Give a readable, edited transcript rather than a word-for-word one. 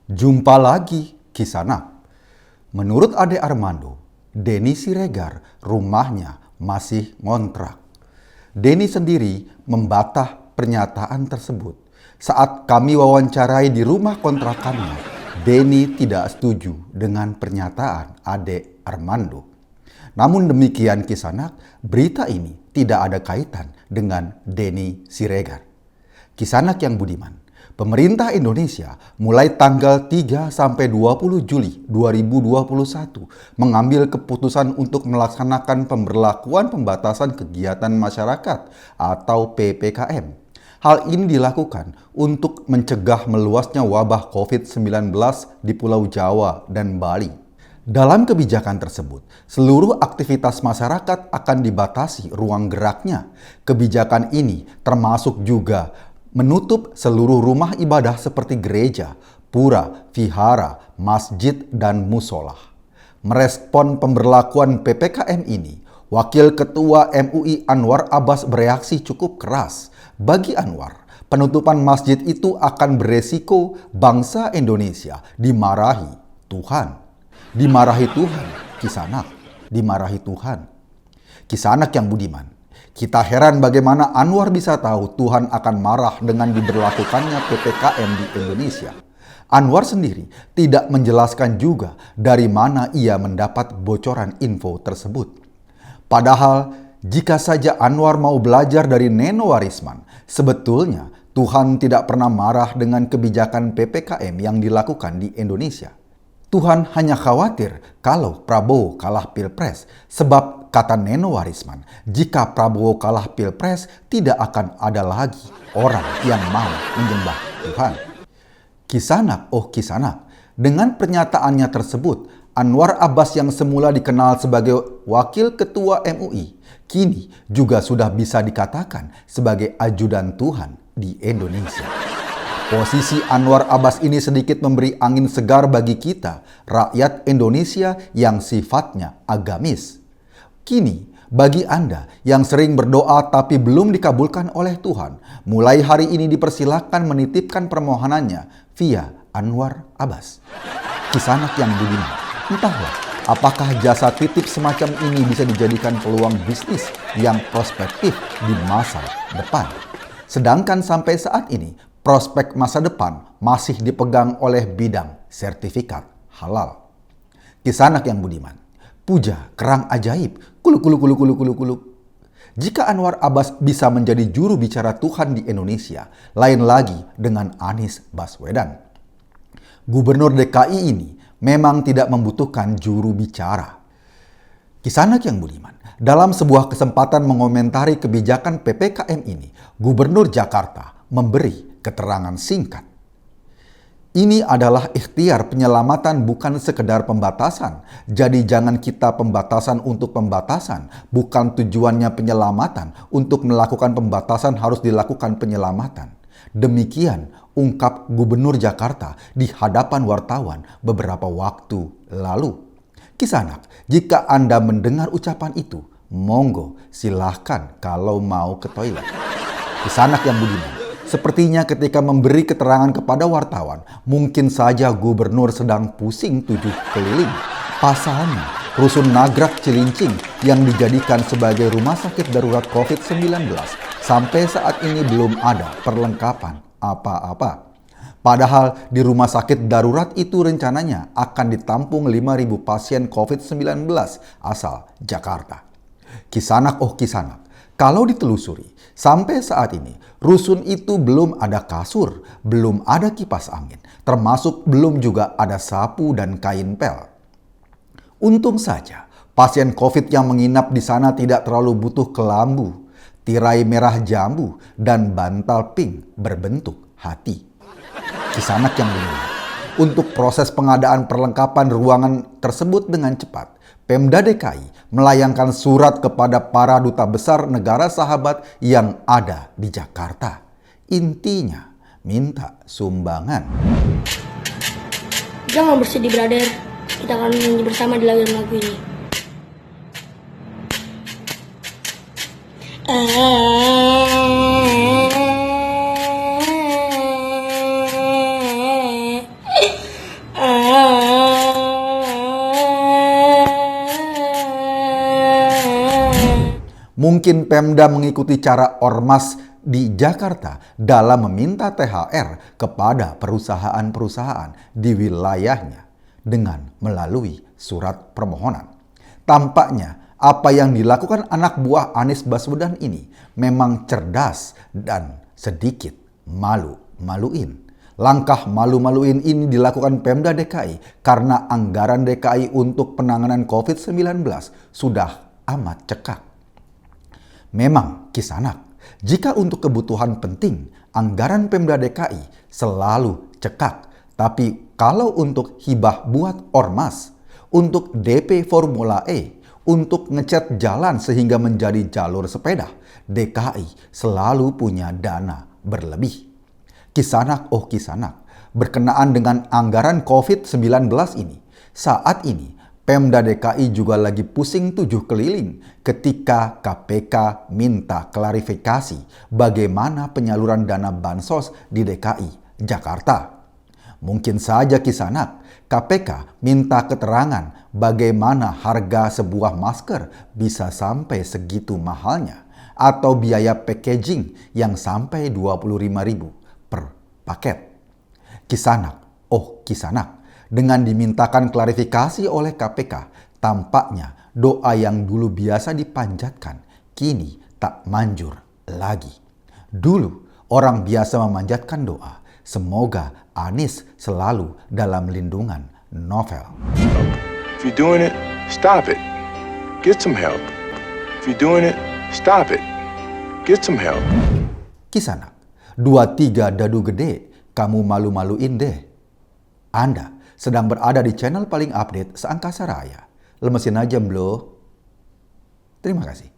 Jumpa lagi Kisanak. Menurut Ade Armando, Denny Siregar rumahnya masih ngontrak. Denny sendiri membantah pernyataan tersebut. Saat kami wawancarai di rumah kontrakannya, Denny tidak setuju dengan pernyataan Ade Armando. Namun demikian Kisanak, berita ini tidak ada kaitan dengan Denny Siregar. Kisanak yang budiman, pemerintah Indonesia mulai tanggal 3 sampai 20 Juli 2021 mengambil keputusan untuk melaksanakan pemberlakuan pembatasan kegiatan masyarakat atau PPKM. Hal ini dilakukan untuk mencegah meluasnya wabah COVID-19 di Pulau Jawa dan Bali. Dalam kebijakan tersebut, seluruh aktivitas masyarakat akan dibatasi ruang geraknya. Kebijakan ini termasuk juga menutup seluruh rumah ibadah seperti gereja, pura, vihara, masjid, dan musola. Merespon pemberlakuan PPKM ini, Wakil Ketua MUI Anwar Abbas bereaksi cukup keras. Bagi Anwar, penutupan masjid itu akan beresiko bangsa Indonesia dimarahi Tuhan. Dimarahi Tuhan, Kisanak, dimarahi Tuhan. Kisanak yang budiman, kita heran bagaimana Anwar bisa tahu Tuhan akan marah dengan diberlakukannya PPKM di Indonesia. Anwar sendiri tidak menjelaskan juga dari mana ia mendapat bocoran info tersebut. Padahal, jika saja Anwar mau belajar dari Nenowarisman, sebetulnya Tuhan tidak pernah marah dengan kebijakan PPKM yang dilakukan di Indonesia. Tuhan hanya khawatir kalau Prabowo kalah Pilpres, sebab kata Nenowarisman, jika Prabowo kalah Pilpres tidak akan ada lagi orang yang mau menyembah Tuhan. Kisanak, Kisanak, dengan pernyataannya tersebut, Anwar Abbas yang semula dikenal sebagai Wakil Ketua MUI, kini juga sudah bisa dikatakan sebagai ajudan Tuhan di Indonesia. Posisi Anwar Abbas ini sedikit memberi angin segar bagi kita, rakyat Indonesia yang sifatnya agamis. Kini, bagi Anda yang sering berdoa tapi belum dikabulkan oleh Tuhan, mulai hari ini dipersilakan menitipkan permohonannya via Anwar Abbas. Kisanak yang budiman, entahlah apakah jasa titip semacam ini bisa dijadikan peluang bisnis yang prospektif di masa depan. Sedangkan sampai saat ini, prospek masa depan masih dipegang oleh bidang sertifikat halal. Kisanak yang budiman, puja kerang ajaib, kuluk. Jika Anwar Abbas bisa menjadi juru bicara Tuhan di Indonesia, lain lagi dengan Anies Baswedan. Gubernur DKI ini memang tidak membutuhkan juru bicara. Kisanak yang budiman, dalam sebuah kesempatan mengomentari kebijakan PPKM ini, Gubernur Jakarta memberi keterangan singkat. Ini adalah ikhtiar penyelamatan bukan sekedar pembatasan. Jadi jangan kita pembatasan untuk pembatasan. Bukan tujuannya penyelamatan. Untuk melakukan pembatasan harus dilakukan penyelamatan. Demikian ungkap Gubernur Jakarta di hadapan wartawan beberapa waktu lalu. Kisanak, jika Anda mendengar ucapan itu, monggo silahkan kalau mau ke toilet. Kisanak yang budiman, sepertinya ketika memberi keterangan kepada wartawan, mungkin saja gubernur sedang pusing 7 keliling. Pasalnya, Rusun Nagrak Cilincing yang dijadikan sebagai rumah sakit darurat COVID-19 sampai saat ini belum ada perlengkapan apa-apa. Padahal di rumah sakit darurat itu rencananya akan ditampung 5.000 pasien COVID-19 asal Jakarta. Kisanak, Kisanak, kalau ditelusuri, sampai saat ini, rusun itu belum ada kasur, belum ada kipas angin, termasuk belum juga ada sapu dan kain pel. Untung saja, pasien COVID yang menginap di sana tidak terlalu butuh kelambu, tirai merah jambu, dan bantal pink berbentuk hati. Kisanak yang benar. Untuk proses pengadaan perlengkapan ruangan tersebut dengan cepat, Pemda DKI melayangkan surat kepada para duta besar negara sahabat yang ada di Jakarta. Intinya, minta sumbangan. Jangan bersedih, brother. Kita akan menyanyi bersama di lagu ini. Mungkin Pemda mengikuti cara ormas di Jakarta dalam meminta THR kepada perusahaan-perusahaan di wilayahnya dengan melalui surat permohonan. Tampaknya apa yang dilakukan anak buah Anies Baswedan ini memang cerdas dan sedikit malu-maluin. Langkah malu-maluin ini dilakukan Pemda DKI karena anggaran DKI untuk penanganan COVID-19 sudah amat cekak. Memang kisanak, jika untuk kebutuhan penting, anggaran Pemda DKI selalu cekak. Tapi kalau untuk hibah buat ormas, untuk DP Formula E, untuk ngecat jalan sehingga menjadi jalur sepeda, DKI selalu punya dana berlebih. Kisanak, oh kisanak, berkenaan dengan anggaran COVID-19 ini, saat ini Pemda DKI juga lagi pusing 7 keliling ketika KPK minta klarifikasi bagaimana penyaluran dana bansos di DKI Jakarta. Mungkin saja kisanak, KPK minta keterangan bagaimana harga sebuah masker bisa sampai segitu mahalnya atau biaya packaging yang sampai 25.000 per paket. Kisanak, oh kisanak, dengan dimintakan klarifikasi oleh KPK, tampaknya doa yang dulu biasa dipanjatkan kini tak manjur lagi. Dulu orang biasa memanjatkan doa, semoga Anies selalu dalam lindungan novel. If you're doing it, stop it. Get some help. If you're doing it, stop it. Get some help. Kisanak, 2-3 dadu gede, kamu malu-maluin deh. Anda sedang berada di channel paling update seangkasa raya. Lemesin aja, bro. Terima kasih.